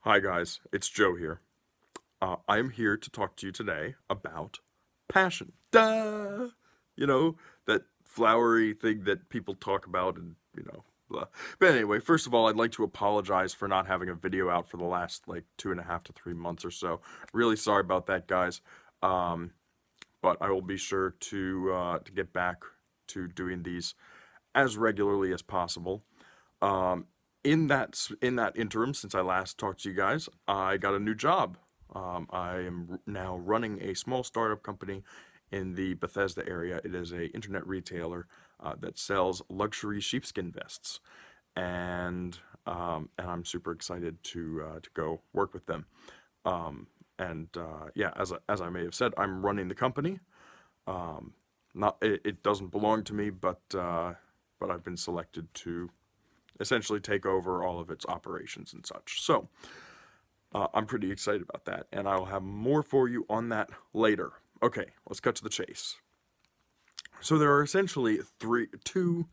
Hi guys, it's Joe here. I am here to talk to you today about passion. Duh! You know, that flowery thing that people talk about and, blah. But anyway, first of all, I'd like to apologize for not having a video out for the last, like, 2.5 to 3 months or so. Really sorry about that, guys. Um, but I will be sure to get back to doing these as regularly as possible. Um, in that interim, since I last talked to you guys, I got a new job. I am now running a small startup company in the Bethesda area. It is a internet retailer that sells luxury sheepskin vests, and I'm super excited to go work with them. Yeah, as I may have said, I'm running the company. Not it doesn't belong to me, but I've been selected to essentially take over all of its operations and such. So I'm pretty excited about that, and I'll have more for you on that later. Okay, let's cut to the chase. So there are essentially two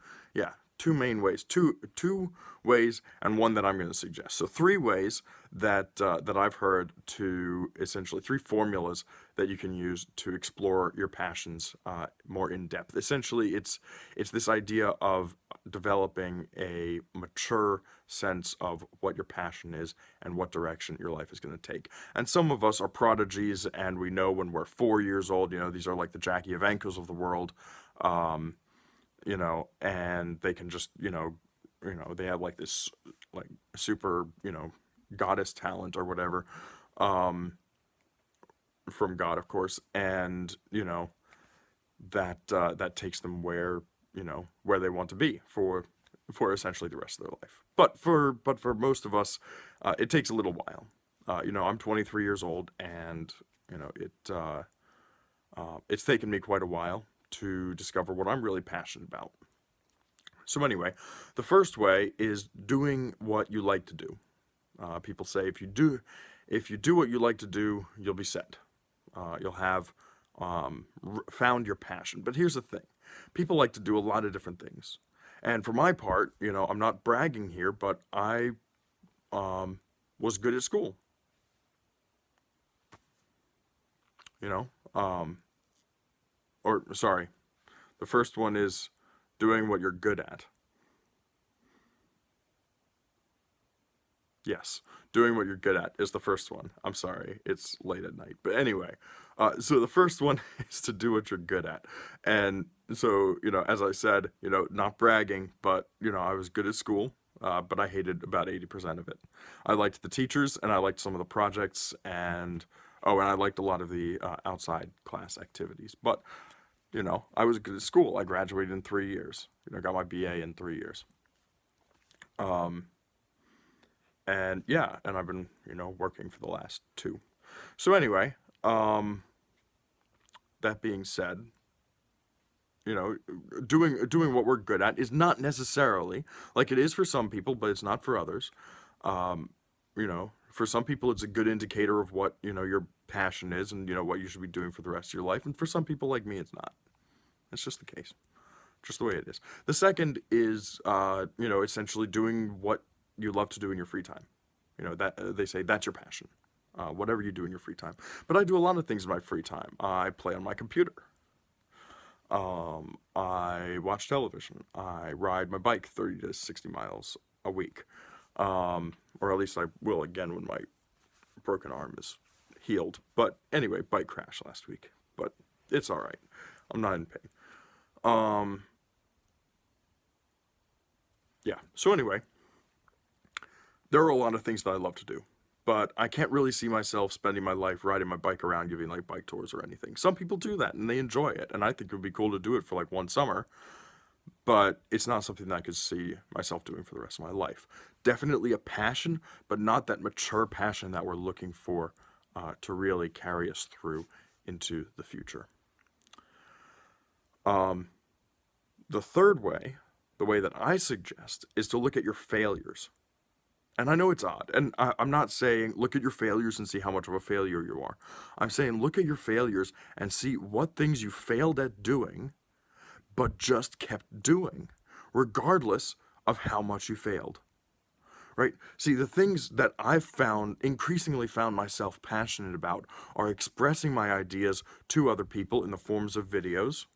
main ways, two ways, and one that I'm going to suggest. So three ways that I've heard to essentially three formulas that you can use to explore your passions more in depth. Essentially, it's this idea of developing a mature sense of what your passion is and what direction your life is going to take. And some of us are prodigies, and we know when we're 4 years old. These are like the Jackie Evankos of the world. Um, and they can just, they have like this, like, super, goddess talent or whatever, um, from God, of course, and that takes them where they want to be for essentially the rest of their life. But for most of us, it takes a little while. I'm 23 years old, and it's taken me quite a while to discover what I'm really passionate about. So anyway, the first way is doing what you like to do. People say if you do what you like to do, you'll be set. You'll have found your passion. But here's the thing: people like to do a lot of different things. And for my part, I'm not bragging here, but I was good at school. You know, um, or sorry, the first one is doing what you're good at. Yes, doing what you're good at is the first one. I'm sorry, it's late at night. But anyway, so the first one is to do what you're good at. And so, as I said, not bragging, but, I was good at school, but I hated about 80% of it. I liked the teachers, and I liked some of the projects, and I liked a lot of the outside class activities. But, I was good at school. I graduated in 3 years, got my BA in 3 years. Um, and yeah, and I've been working for the last two. So anyway, um, that being said, you know, doing what we're good at is not necessarily like it is for some people, but it's not for others. Um, for some people, it's a good indicator of what your passion is and what you should be doing for the rest of your life. And for some people like me, it's not. It's just the case, just the way it is. The second is, essentially doing what you love to do in your free time. That they say that's your passion, whatever you do in your free time. But I do a lot of things in my free time. I play on my computer. I watch television. I ride my bike 30 to 60 miles a week. Or at least I will again when my broken arm is healed. But anyway, bike crash last week. But it's all right. I'm not in pain. Um, yeah. So anyway, there are a lot of things that I love to do, but I can't really see myself spending my life riding my bike around giving like bike tours or anything. Some people do that and they enjoy it, and I think it would be cool to do it for like one summer, but it's not something that I could see myself doing for the rest of my life. Definitely a passion, but not that mature passion that we're looking for to really carry us through into the future. Um, the third way, the way that I suggest, is to look at your failures. And I know it's odd. And I'm not saying look at your failures and see how much of a failure you are. I'm saying look at your failures and see what things you failed at doing, but just kept doing, regardless of how much you failed. right? See, the things that I've increasingly found myself passionate about are expressing my ideas to other people in the forms of videos,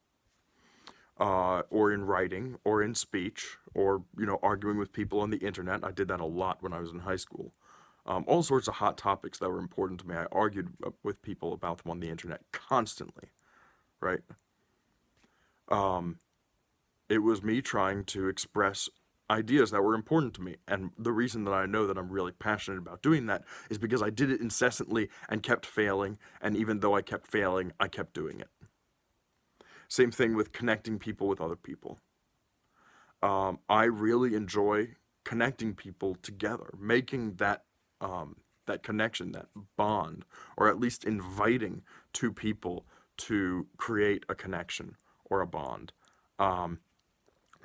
or in writing, or in speech, or, arguing with people on the internet. I did that a lot when I was in high school. All sorts of hot topics that were important to me. I argued with people about them on the internet constantly, right? Um, it was me trying to express ideas that were important to me. And the reason that I know that I'm really passionate about doing that is because I did it incessantly and kept failing. And even though I kept failing, I kept doing it. Same thing with connecting people with other people. I really enjoy connecting people together, making that connection, that bond, or at least inviting two people to create a connection or a bond. Um,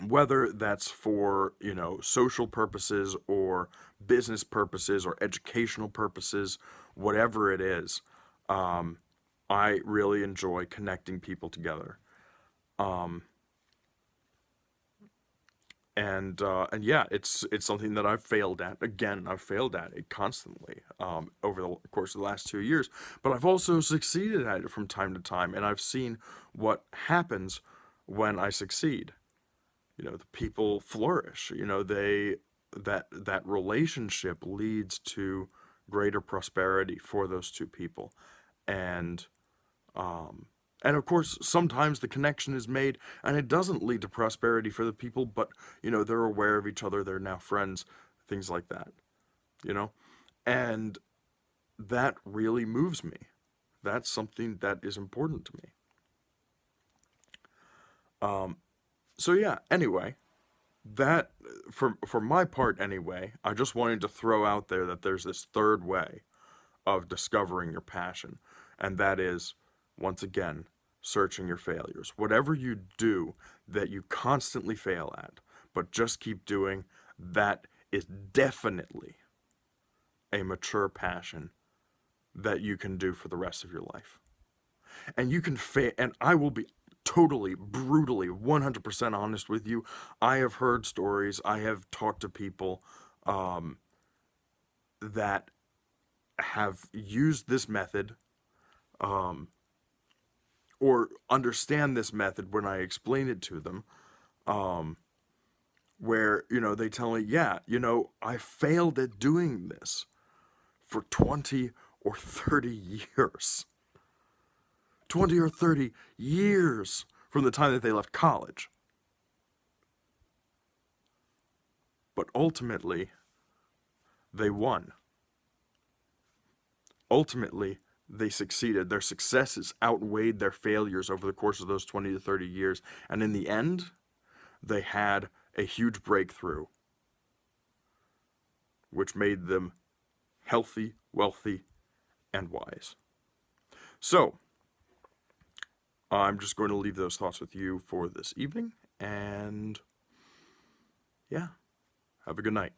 whether that's for, social purposes or business purposes or educational purposes, whatever it is, um, I really enjoy connecting people together. Um, and yeah, it's something that I've failed at. Again, I've failed at it constantly, over the course of the last 2 years. But I've also succeeded at it from time to time, and I've seen what happens when I succeed. The people flourish. That relationship leads to greater prosperity for those two people, and um, and of course, sometimes the connection is made and it doesn't lead to prosperity for the people, but, they're aware of each other, they're now friends, things like that, you know? And that really moves me. That's something that is important to me. Um, so yeah, anyway, that for my part anyway, I just wanted to throw out there that there's this third way of discovering your passion, and that is, once again, searching your failures. Whatever you do that you constantly fail at, but just keep doing, that is definitely a mature passion that you can do for the rest of your life. And you can fail, and I will be totally, brutally, 100% honest with you. I have heard stories, I have talked to people, um, that have used this method, um, or understand this method when I explain it to them, um, where, they tell me, yeah, I failed at doing this for 20 or 30 years. 20 or 30 years from the time that they left college. But ultimately, they won. Ultimately, they succeeded. Their successes outweighed their failures over the course of those 20 to 30 years. And in the end, they had a huge breakthrough, which made them healthy, wealthy, and wise. So, I'm just going to leave those thoughts with you for this evening. And yeah, have a good night.